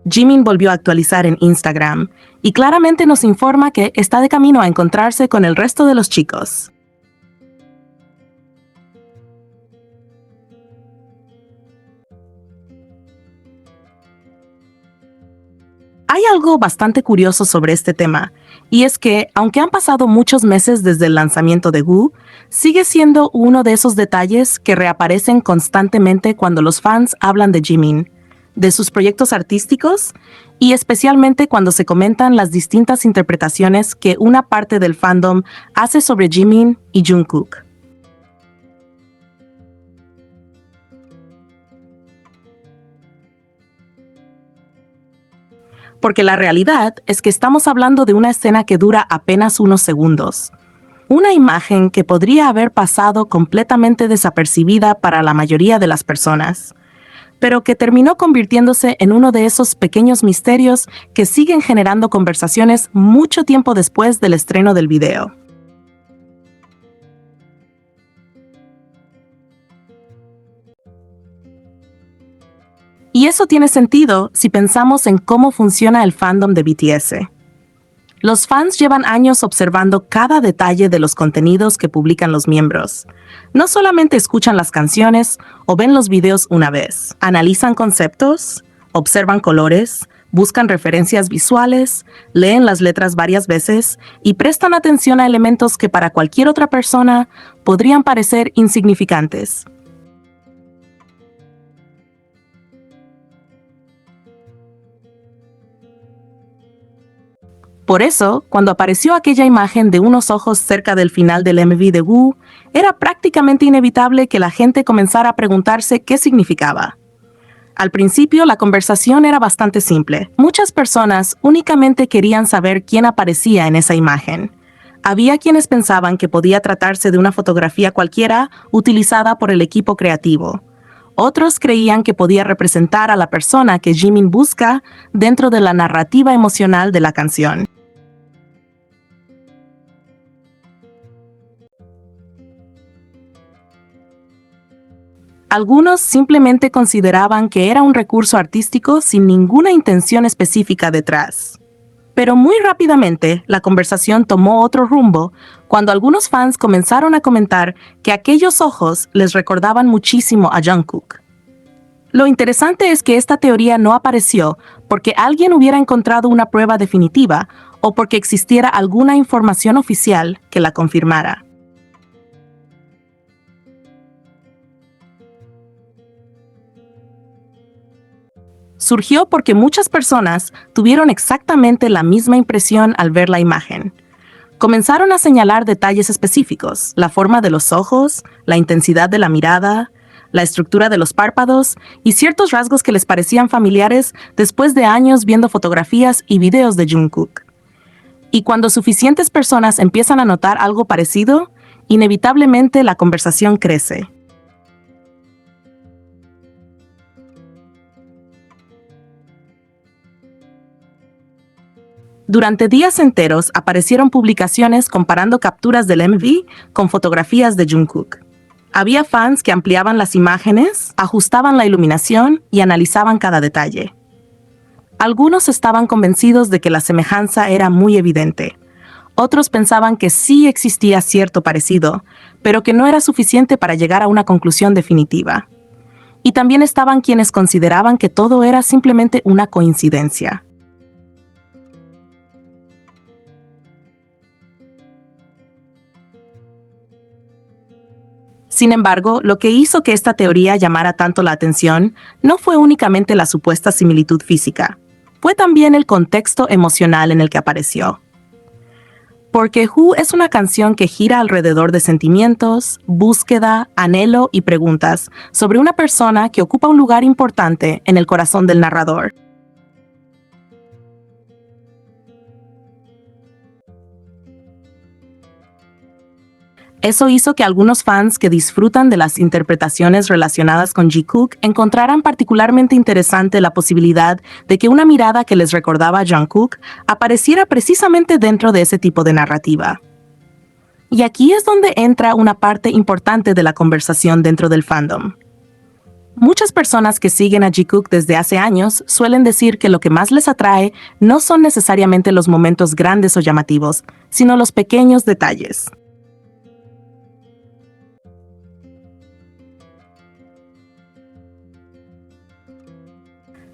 Jimin volvió a actualizar en Instagram y claramente nos informa que está de camino a encontrarse con el resto de los chicos. Hay algo bastante curioso sobre este tema, y es que, aunque han pasado muchos meses desde el lanzamiento de Woo, sigue siendo uno de esos detalles que reaparecen constantemente cuando los fans hablan de Jimin, de sus proyectos artísticos, y especialmente cuando se comentan las distintas interpretaciones que una parte del fandom hace sobre Jimin y Jungkook. Porque la realidad es que estamos hablando de una escena que dura apenas unos segundos. Una imagen que podría haber pasado completamente desapercibida para la mayoría de las personas, pero que terminó convirtiéndose en uno de esos pequeños misterios que siguen generando conversaciones mucho tiempo después del estreno del video. Y eso tiene sentido si pensamos en cómo funciona el fandom de BTS. Los fans llevan años observando cada detalle de los contenidos que publican los miembros. No solamente escuchan las canciones o ven los videos una vez, analizan conceptos, observan colores, buscan referencias visuales, leen las letras varias veces y prestan atención a elementos que para cualquier otra persona podrían parecer insignificantes. Por eso, cuando apareció aquella imagen de unos ojos cerca del final del MV de Woo, era prácticamente inevitable que la gente comenzara a preguntarse qué significaba. Al principio, la conversación era bastante simple. Muchas personas únicamente querían saber quién aparecía en esa imagen. Había quienes pensaban que podía tratarse de una fotografía cualquiera utilizada por el equipo creativo. Otros creían que podía representar a la persona que Jimin busca dentro de la narrativa emocional de la canción. Algunos simplemente consideraban que era un recurso artístico sin ninguna intención específica detrás. Pero muy rápidamente, la conversación tomó otro rumbo cuando algunos fans comenzaron a comentar que aquellos ojos les recordaban muchísimo a Jungkook. Lo interesante es que esta teoría no apareció porque alguien hubiera encontrado una prueba definitiva o porque existiera alguna información oficial que la confirmara. Surgió porque muchas personas tuvieron exactamente la misma impresión al ver la imagen. Comenzaron a señalar detalles específicos, la forma de los ojos, la intensidad de la mirada, la estructura de los párpados y ciertos rasgos que les parecían familiares después de años viendo fotografías y videos de Jungkook. Y cuando suficientes personas empiezan a notar algo parecido, inevitablemente la conversación crece. Durante días enteros aparecieron publicaciones comparando capturas del MV con fotografías de Jungkook. Había fans que ampliaban las imágenes, ajustaban la iluminación y analizaban cada detalle. Algunos estaban convencidos de que la semejanza era muy evidente. Otros pensaban que sí existía cierto parecido, pero que no era suficiente para llegar a una conclusión definitiva. Y también estaban quienes consideraban que todo era simplemente una coincidencia. Sin embargo, lo que hizo que esta teoría llamara tanto la atención no fue únicamente la supuesta similitud física, fue también el contexto emocional en el que apareció. Porque Who es una canción que gira alrededor de sentimientos, búsqueda, anhelo y preguntas sobre una persona que ocupa un lugar importante en el corazón del narrador. Eso hizo que algunos fans que disfrutan de las interpretaciones relacionadas con Jungkook encontraran particularmente interesante la posibilidad de que una mirada que les recordaba a Jungkook apareciera precisamente dentro de ese tipo de narrativa. Y aquí es donde entra una parte importante de la conversación dentro del fandom. Muchas personas que siguen a Jikook desde hace años suelen decir que lo que más les atrae no son necesariamente los momentos grandes o llamativos, sino los pequeños detalles.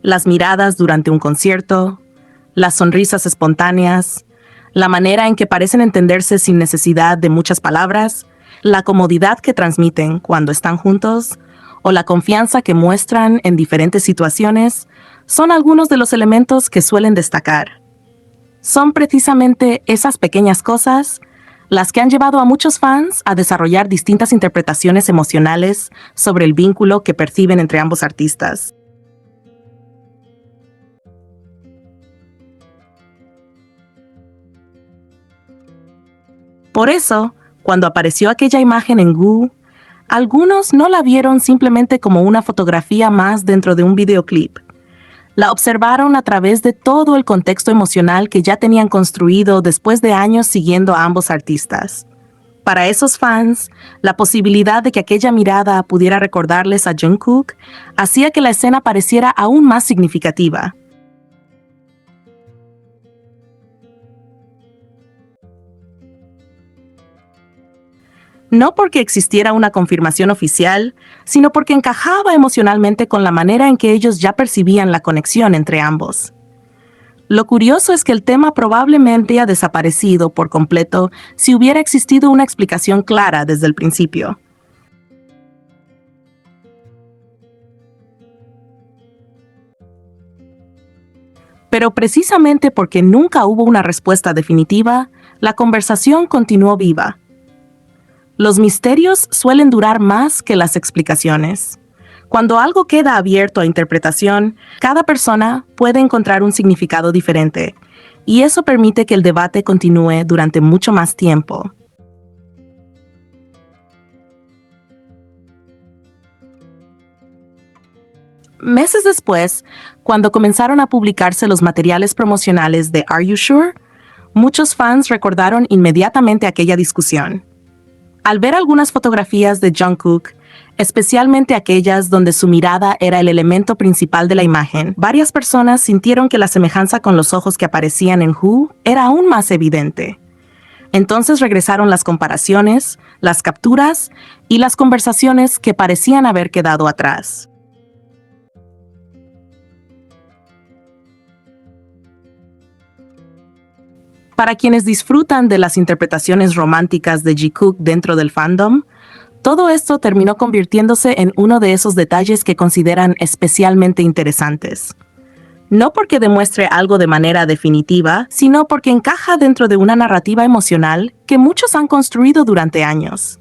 Las miradas durante un concierto, las sonrisas espontáneas, la manera en que parecen entenderse sin necesidad de muchas palabras, la comodidad que transmiten cuando están juntos o la confianza que muestran en diferentes situaciones son algunos de los elementos que suelen destacar. Son precisamente esas pequeñas cosas las que han llevado a muchos fans a desarrollar distintas interpretaciones emocionales sobre el vínculo que perciben entre ambos artistas. Por eso, cuando apareció aquella imagen en Goo, algunos no la vieron simplemente como una fotografía más dentro de un videoclip. La observaron a través de todo el contexto emocional que ya tenían construido después de años siguiendo a ambos artistas. Para esos fans, la posibilidad de que aquella mirada pudiera recordarles a Jungkook hacía que la escena pareciera aún más significativa. No porque existiera una confirmación oficial, sino porque encajaba emocionalmente con la manera en que ellos ya percibían la conexión entre ambos. Lo curioso es que el tema probablemente ha desaparecido por completo si hubiera existido una explicación clara desde el principio. Pero precisamente porque nunca hubo una respuesta definitiva, la conversación continuó viva. Los misterios suelen durar más que las explicaciones. Cuando algo queda abierto a interpretación, cada persona puede encontrar un significado diferente, y eso permite que el debate continúe durante mucho más tiempo. Meses después, cuando comenzaron a publicarse los materiales promocionales de Are You Sure?, muchos fans recordaron inmediatamente aquella discusión. Al ver algunas fotografías de Jungkook, especialmente aquellas donde su mirada era el elemento principal de la imagen, varias personas sintieron que la semejanza con los ojos que aparecían en Who era aún más evidente. Entonces regresaron las comparaciones, las capturas y las conversaciones que parecían haber quedado atrás. Para quienes disfrutan de las interpretaciones románticas de Jikook dentro del fandom, todo esto terminó convirtiéndose en uno de esos detalles que consideran especialmente interesantes. No porque demuestre algo de manera definitiva, sino porque encaja dentro de una narrativa emocional que muchos han construido durante años.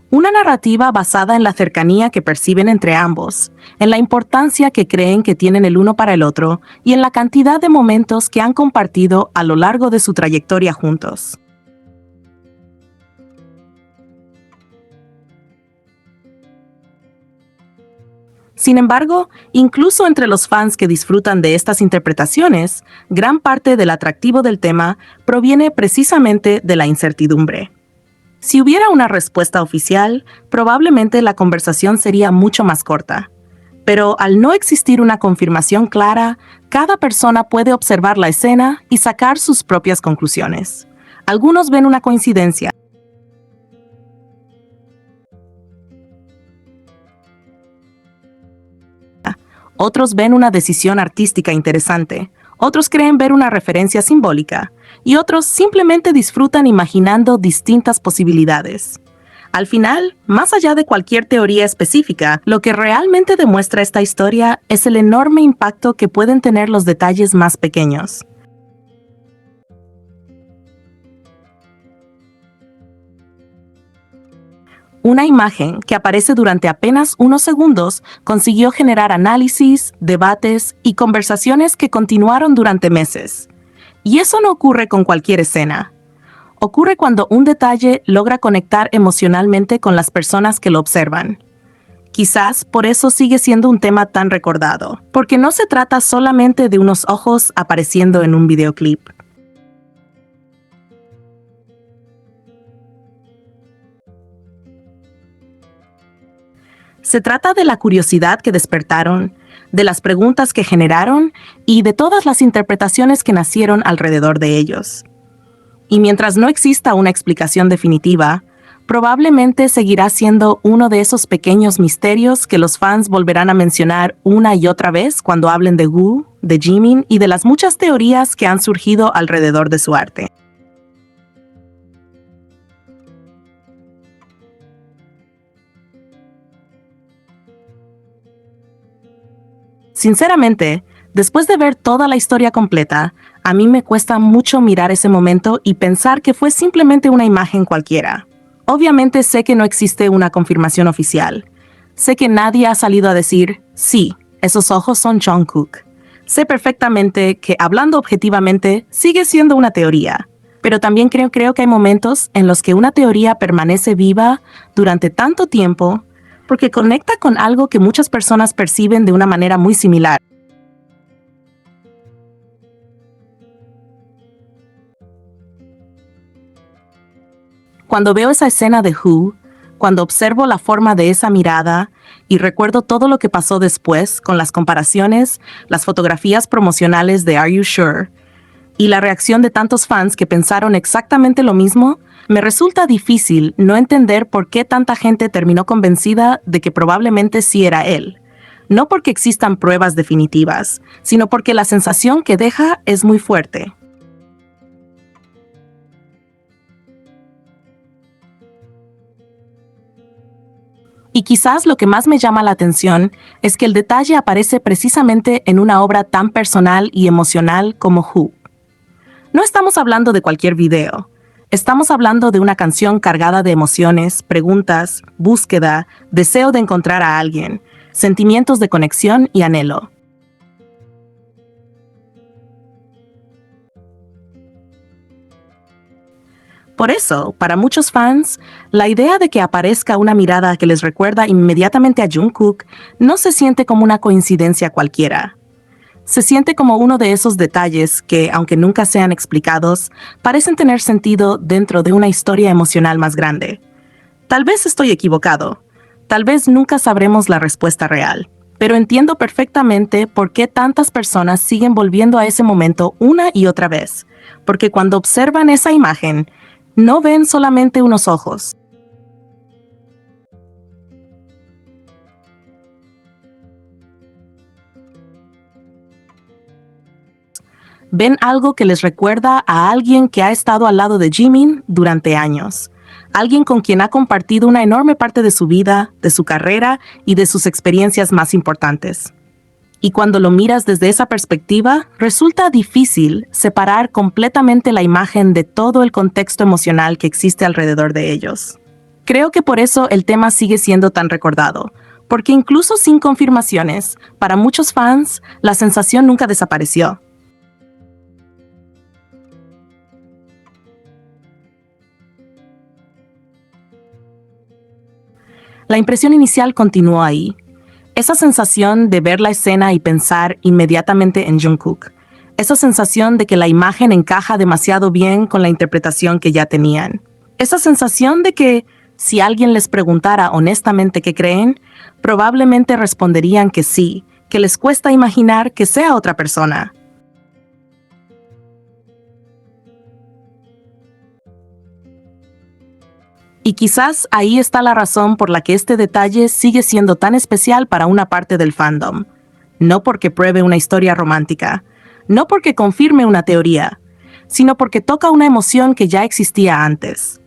Una narrativa basada en la cercanía que perciben entre ambos, en la importancia que creen que tienen el uno para el otro y en la cantidad de momentos que han compartido a lo largo de su trayectoria juntos. Sin embargo, incluso entre los fans que disfrutan de estas interpretaciones, gran parte del atractivo del tema proviene precisamente de la incertidumbre. Si hubiera una respuesta oficial, probablemente la conversación sería mucho más corta. Pero al no existir una confirmación clara, cada persona puede observar la escena y sacar sus propias conclusiones. Algunos ven una coincidencia. Otros ven una decisión artística interesante, otros creen ver una referencia simbólica, y otros simplemente disfrutan imaginando distintas posibilidades. Al final, más allá de cualquier teoría específica, lo que realmente demuestra esta historia es el enorme impacto que pueden tener los detalles más pequeños. Una imagen que aparece durante apenas unos segundos consiguió generar análisis, debates y conversaciones que continuaron durante meses. Y eso no ocurre con cualquier escena. Ocurre cuando un detalle logra conectar emocionalmente con las personas que lo observan. Quizás por eso sigue siendo un tema tan recordado, porque no se trata solamente de unos ojos apareciendo en un videoclip. Se trata de la curiosidad que despertaron, de las preguntas que generaron y de todas las interpretaciones que nacieron alrededor de ellos. Y mientras no exista una explicación definitiva, probablemente seguirá siendo uno de esos pequeños misterios que los fans volverán a mencionar una y otra vez cuando hablen de Wu, de Jimin y de las muchas teorías que han surgido alrededor de su arte. Sinceramente, después de ver toda la historia completa, a mí me cuesta mucho mirar ese momento y pensar que fue simplemente una imagen cualquiera. Obviamente sé que no existe una confirmación oficial. Sé que nadie ha salido a decir, sí, esos ojos son Jungkook. Sé perfectamente que, hablando objetivamente, sigue siendo una teoría. Pero también creo que hay momentos en los que una teoría permanece viva durante tanto tiempo porque conecta con algo que muchas personas perciben de una manera muy similar. Cuando veo esa escena de Who, cuando observo la forma de esa mirada y recuerdo todo lo que pasó después con las comparaciones, las fotografías promocionales de Are You Sure y la reacción de tantos fans que pensaron exactamente lo mismo, me resulta difícil no entender por qué tanta gente terminó convencida de que probablemente sí era él. No porque existan pruebas definitivas, sino porque la sensación que deja es muy fuerte. Y quizás lo que más me llama la atención es que el detalle aparece precisamente en una obra tan personal y emocional como Who. No estamos hablando de cualquier video. Estamos hablando de una canción cargada de emociones, preguntas, búsqueda, deseo de encontrar a alguien, sentimientos de conexión y anhelo. Por eso, para muchos fans, la idea de que aparezca una mirada que les recuerda inmediatamente a Jungkook no se siente como una coincidencia cualquiera. Se siente como uno de esos detalles que, aunque nunca sean explicados, parecen tener sentido dentro de una historia emocional más grande. Tal vez estoy equivocado. Tal vez nunca sabremos la respuesta real. Pero entiendo perfectamente por qué tantas personas siguen volviendo a ese momento una y otra vez. Porque cuando observan esa imagen, no ven solamente unos ojos. Ven algo que les recuerda a alguien que ha estado al lado de Jimin durante años. Alguien con quien ha compartido una enorme parte de su vida, de su carrera y de sus experiencias más importantes. Y cuando lo miras desde esa perspectiva, resulta difícil separar completamente la imagen de todo el contexto emocional que existe alrededor de ellos. Creo que por eso el tema sigue siendo tan recordado, porque incluso sin confirmaciones, para muchos fans, la sensación nunca desapareció. La impresión inicial continuó ahí. Esa sensación de ver la escena y pensar inmediatamente en Jungkook. Esa sensación de que la imagen encaja demasiado bien con la interpretación que ya tenían. Esa sensación de que, si alguien les preguntara honestamente qué creen, probablemente responderían que sí, que les cuesta imaginar que sea otra persona. Y quizás ahí está la razón por la que este detalle sigue siendo tan especial para una parte del fandom. No porque pruebe una historia romántica, no porque confirme una teoría, sino porque toca una emoción que ya existía antes.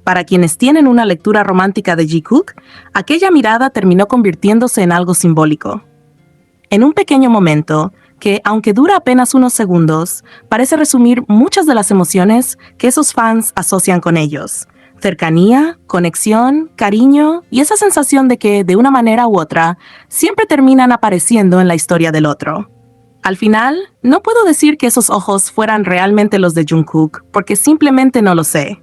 Para quienes tienen una lectura romántica de Jungkook, aquella mirada terminó convirtiéndose en algo simbólico. En un pequeño momento, que, aunque dura apenas unos segundos, parece resumir muchas de las emociones que esos fans asocian con ellos. Cercanía, conexión, cariño y esa sensación de que, de una manera u otra, siempre terminan apareciendo en la historia del otro. Al final, no puedo decir que esos ojos fueran realmente los de Jungkook, porque simplemente no lo sé.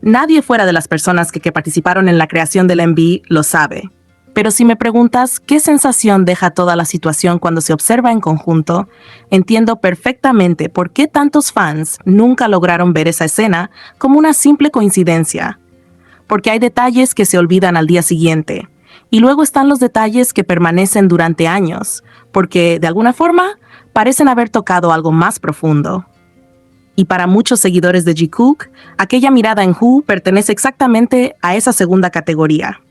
Nadie fuera de las personas que participaron en la creación del MV lo sabe. Pero si me preguntas qué sensación deja toda la situación cuando se observa en conjunto, entiendo perfectamente por qué tantos fans nunca lograron ver esa escena como una simple coincidencia. Porque hay detalles que se olvidan al día siguiente, y luego están los detalles que permanecen durante años, porque, de alguna forma, parecen haber tocado algo más profundo. Y para muchos seguidores de Jikook, aquella mirada en Who pertenece exactamente a esa segunda categoría.